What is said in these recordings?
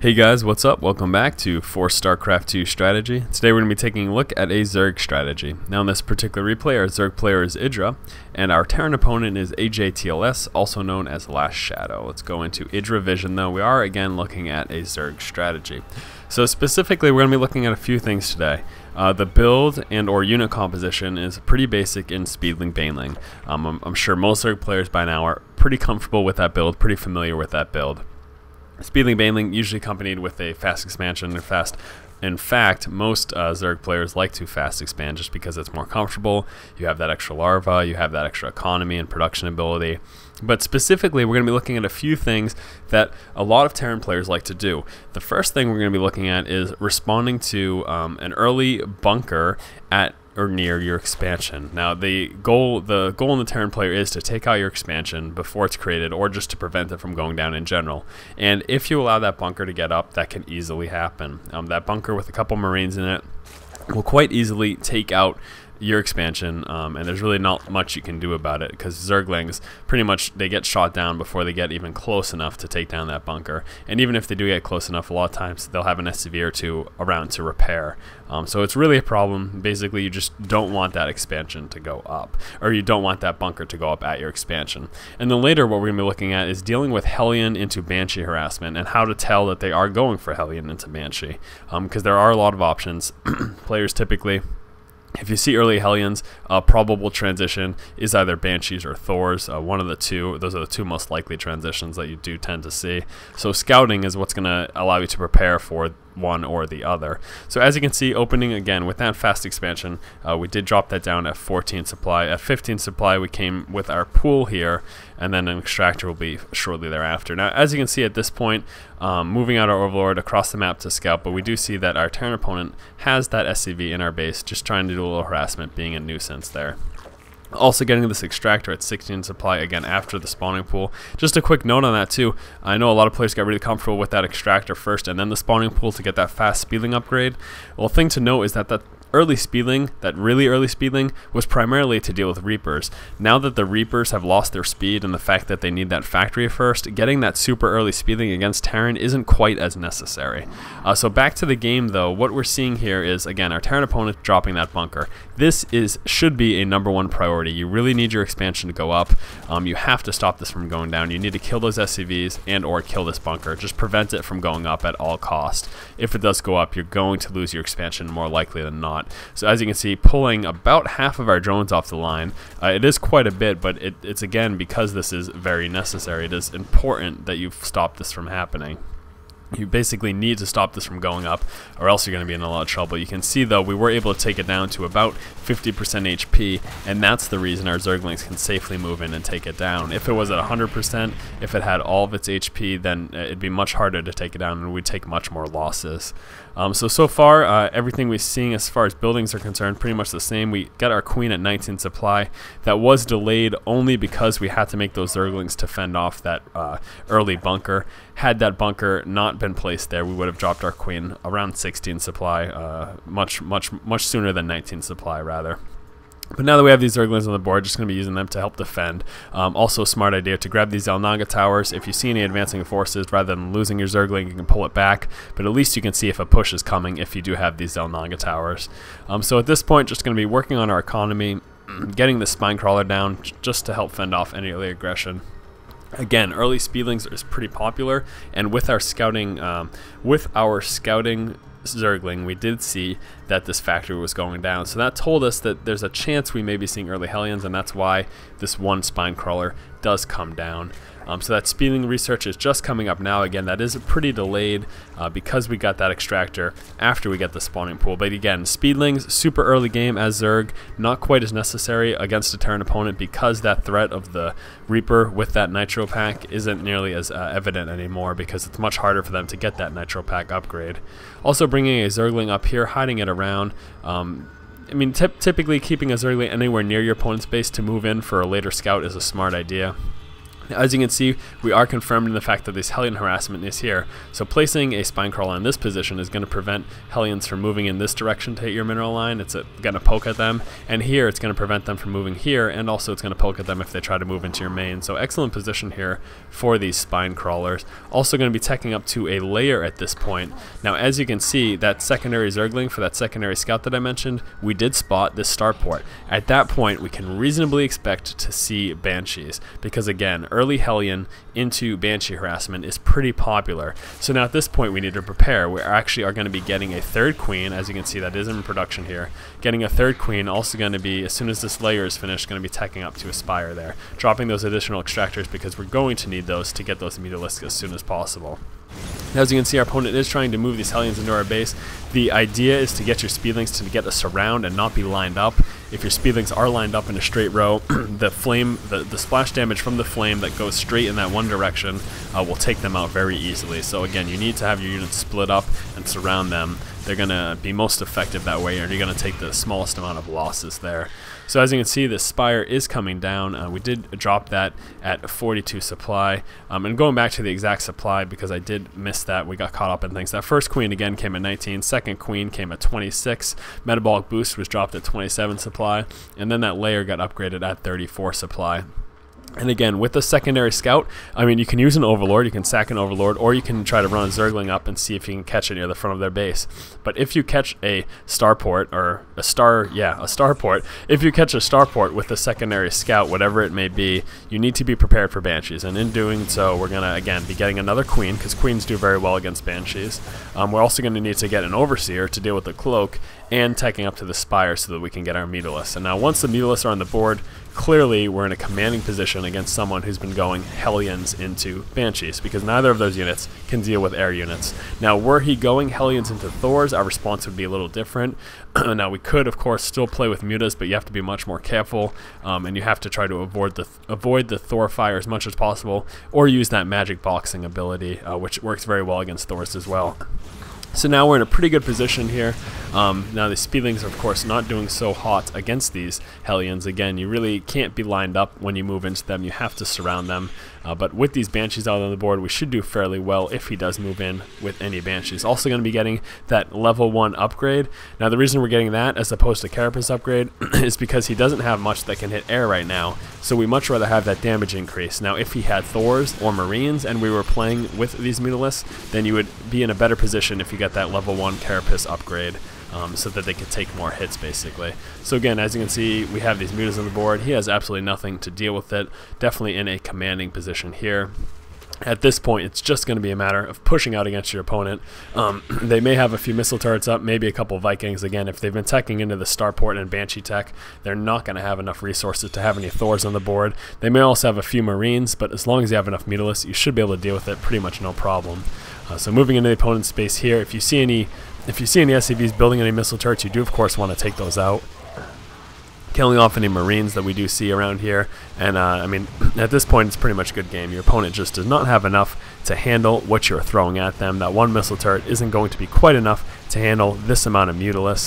Hey guys, what's up? Welcome back to For StarCraft 2 Strategy. Today we're going to be taking a look at a Zerg strategy. Now in this particular replay, our Zerg player is Idra, and our Terran opponent is AJTLS, also known as Last Shadow. Let's go into Idra Vision though. We are again looking at a Zerg strategy. So specifically, we're going to be looking at a few things today. The build and or unit composition is pretty basic in Speedling Baneling. I'm sure most Zerg players by now are pretty comfortable with that build, pretty familiar with that build. Speedling Baneling usually accompanied with a fast expansion or fast. In fact, most Zerg players like to fast expand just because it's more comfortable. You have that extra larva, you have that extra economy and production ability. But specifically, we're going to be looking at a few things that a lot of Terran players like to do. The first thing we're going to be looking at is responding to an early bunker at or near your expansion. Now the goal in the Terran player is to take out your expansion before it's created, or just to prevent it from going down in general. And if you allow that bunker to get up, that can easily happen. That bunker with a couple Marines in it will quite easily take out your expansion, and there's really not much you can do about it because Zerglings pretty much they get shot down before they get even close enough to take down that bunker. And even if they do get close enough, a lot of times they'll have an SCV or two around to repair. So it's really a problem. Basically, you just don't want that expansion to go up, or you don't want that bunker to go up at your expansion. And then later, what we're going to be looking at is dealing with Hellion into Banshee harassment and how to tell that they are going for Hellion into Banshee, because there are a lot of options. Players typically, if you see early Hellions, probable transition is either Banshees or Thors, one of the two. Those are the two most likely transitions that you do tend to see. So scouting is what's going to allow you to prepare for one or the other. So as you can see, opening again with that fast expansion, we did drop that down at 14 supply. At 15 supply, we came with our pool here, and then an extractor will be shortly thereafter. Now, as you can see at this point, moving out our Overlord across the map to scout, but we do see that our Terran opponent has that SCV in our base, just trying to do a little harassment, being a nuisance there. Also getting this extractor at 16 supply again after the spawning pool. Just a quick note on that too. I know a lot of players got really comfortable with that extractor first and then the spawning pool to get that fast Speedling upgrade. Well, the thing to note is that that early Speedling, that really early Speedling, was primarily to deal with Reapers. Now that the Reapers have lost their speed and the fact that they need that factory first, getting that super early Speedling against Terran isn't quite as necessary. So back to the game though, what we're seeing here is, again, our Terran opponent dropping that bunker. This should be a #1 priority. You really need your expansion to go up. You have to stop this from going down. You need to kill those SCVs and or kill this bunker. Just prevent it from going up at all cost. If it does go up, you're going to lose your expansion more likely than not. So as you can see, pulling about half of our drones off the line. It is quite a bit, but it's again, because this is very necessary, it is important that you stop this from happening. You basically need to stop this from going up, or else you're going to be in a lot of trouble. You can see though, we were able to take it down to about 50% HP, and that's the reason our Zerglings can safely move in and take it down. If it was at 100%, if it had all of its HP, then it'd be much harder to take it down, and we'd take much more losses. So far, everything we're seeing as far as buildings are concerned, pretty much the same. We got our Queen at 19 supply. That was delayed only because we had to make those Zerglings to fend off that early bunker. Had that bunker not been placed there, we would have dropped our Queen around 16 supply, much sooner than 19 supply, rather. But now that we have these Zerglings on the board, just going to be using them to help defend. Also a smart idea to grab these Zelnaga towers. If you see any advancing forces, rather than losing your Zergling, you can pull it back. But at least you can see if a push is coming if you do have these Zelnaga towers. So at this point, just going to be working on our economy, getting the spine crawler down just to help fend off any early aggression. Again, early Speedlings is pretty popular, and with our scouting, Zergling, we did see that this factory was going down. So that told us that there's a chance we may be seeing early Hellions, and that's why this one spine crawler does come down. So that Speedling research is just coming up now. Again, that is pretty delayed because we got that extractor after we get the spawning pool. But again, Speedlings, super early game as Zerg, not quite as necessary against a Terran opponent because that threat of the Reaper with that Nitro pack isn't nearly as evident anymore, because it's much harder for them to get that Nitro pack upgrade. Also bringing a Zergling up here, hiding it around. I mean, typically keeping a Zergling anywhere near your opponent's base to move in for a later scout is a smart idea. As you can see, we are confirmed in the fact that this Hellion Harassment is here. So placing a spine crawler in this position is going to prevent Hellions from moving in this direction to hit your mineral line. It's going to poke at them. And here, it's going to prevent them from moving here. And also, it's going to poke at them if they try to move into your main. So excellent position here for these spine crawlers. Also going to be teching up to a Lair at this point. Now, as you can see, that secondary Zergling for that secondary scout that I mentioned, we did spot this starport. At that point, we can reasonably expect to see Banshees. Because again, early Hellion into Banshee harassment is pretty popular. So now at this point we need to prepare. We actually are going to be getting a third queen, as you can see that is in production here. Getting a third queen, also going to be, as soon as this Lair is finished, going to be teching up to a Spire there. Dropping those additional extractors because we're going to need those to get those Metabolic as soon as possible. As you can see, our opponent is trying to move these Hellions into our base. The idea is to get your Speedlings to get a surround and not be lined up. If your Speedlings are lined up in a straight row, the splash damage from the flame that goes straight in that one direction will take them out very easily. So again, you need to have your units split up and surround them. They're going to be most effective that way, and you're going to take the smallest amount of losses there. So as you can see, the Spire is coming down. We did drop that at 42 supply. And going back to the exact supply, because I did miss that, we got caught up in things. That first queen again came at 19, second queen came at 26, Metabolic Boost was dropped at 27 supply, and then that Lair got upgraded at 34 supply. And again, with the secondary scout, I mean, you can use an Overlord, you can sack an Overlord, or you can try to run a Zergling up and see if you can catch it near the front of their base. But if you catch a starport, or a starport, if you catch a starport with a secondary scout, whatever it may be, you need to be prepared for Banshees. And in doing so, we're going to, again, be getting another queen, because queens do very well against Banshees. We're also going to need to get an Overseer to deal with the cloak, and teching up to the Spire so that we can get our Metabolic. And now once the Metabolic are on the board, clearly we're in a commanding position against someone who's been going Hellions into Banshees, because neither of those units can deal with air units. Now, were he going Hellions into Thors, our response would be a little different. Now, we could, of course, still play with mutas, but you have to be much more careful, and you have to try to avoid the Thor fire as much as possible, or use that magic boxing ability, which works very well against Thors as well. So now we're in a pretty good position here. Now the Speedlings are of course not doing so hot against these Hellions. Again, you really can't be lined up when you move into them. You have to surround them. But with these Banshees out on the board, we should do fairly well if he does move in with any Banshees. Also going to be getting that level 1 upgrade. Now the reason we're getting that as opposed to Carapace upgrade is because he doesn't have much that can hit air right now. So we much rather have that damage increase. Now if he had Thors or Marines and we were playing with these Metabolic, then you would be in a better position if you get that level 1 Carapace upgrade. So that they could take more hits, basically. So again, as you can see, we have these mutas on the board. He has absolutely nothing to deal with it. Definitely in a commanding position here. At this point, it's just going to be a matter of pushing out against your opponent. They may have a few missile turrets up, maybe a couple Vikings. Again, if they've been teching into the starport and Banshee tech, they're not going to have enough resources to have any Thors on the board. They may also have a few Marines, but as long as you have enough Metabolic, you should be able to deal with it pretty much no problem. So moving into the opponent's space here, if you see any SCVs building any missile turrets, you do of course want to take those out. Killing off any Marines that we do see around here, and I mean, at this point it's pretty much a good game. Your opponent just does not have enough to handle what you're throwing at them. That one missile turret isn't going to be quite enough to handle this amount of Metabolic.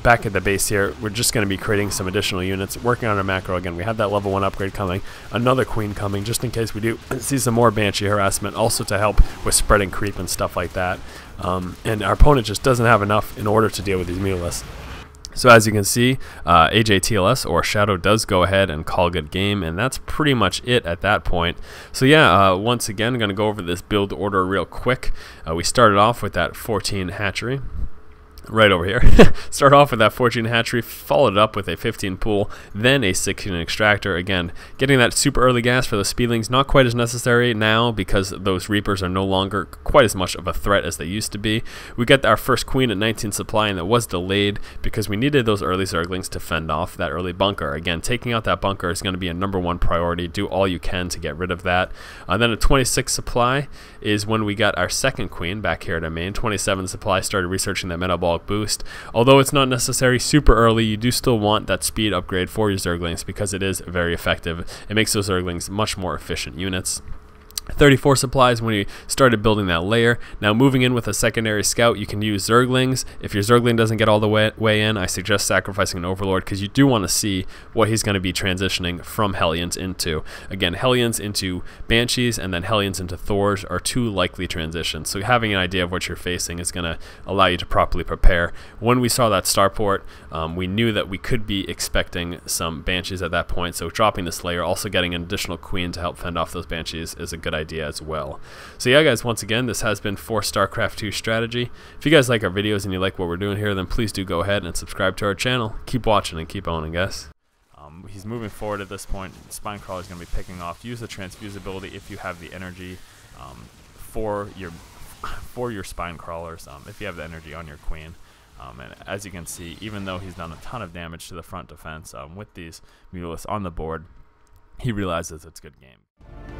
Back at the base here, we're just going to be creating some additional units, working on our macro. Again, we have that level 1 upgrade coming, another queen coming, just in case we do see some more Banshee harassment, also to help with spreading creep and stuff like that. And our opponent just doesn't have enough in order to deal with these Metabolic. So as you can see, AJTLS or Shadow does go ahead and call good game, and that's pretty much it at that point. So yeah, once again, I'm going to go over this build order real quick. We started off with that 14 Hatchery. Right over here. Start off with that 14 Hatchery, followed up with a 15 Pool, then a 16 Extractor. Again, getting that super early gas for the Speedlings, not quite as necessary now because those Reapers are no longer quite as much of a threat as they used to be. We got our first Queen at 19 supply, and that was delayed because we needed those early Zerglings to fend off that early bunker. Again, taking out that bunker is going to be a #1 priority. Do all you can to get rid of that. Then at 26 supply is when we got our second Queen back here at our main. 27 supply, started researching that Metabolic Boost. Although it's not necessary super early, you do still want that speed upgrade for your Zerglings because it is very effective. It makes those Zerglings much more efficient units. 34 supplies when we started building that lair. Now moving in with a secondary scout, you can use Zerglings. If your Zergling doesn't get all the way in, I suggest sacrificing an Overlord, because you do want to see what he's going to be transitioning from Hellions into. Again, Hellions into Banshees and then Hellions into Thors are two likely transitions, so having an idea of what you're facing is going to allow you to properly prepare. When we saw that starport, we knew that we could be expecting some Banshees at that point, so dropping this lair, also getting an additional queen to help fend off those Banshees, is a good idea as well. So yeah guys, once again, this has been for StarCraft 2 strategy. If you guys like our videos and you like what we're doing here, then please do go ahead and subscribe to our channel. Keep watching and keep owning, guys. He's moving forward at this point. Spine Crawler is going to be picking off. Use the transfuse ability if you have the energy for your Spine Crawlers, if you have the energy on your queen. And as you can see, even though he's done a ton of damage to the front defense with these Mutalisks on the board, he realizes it's good game.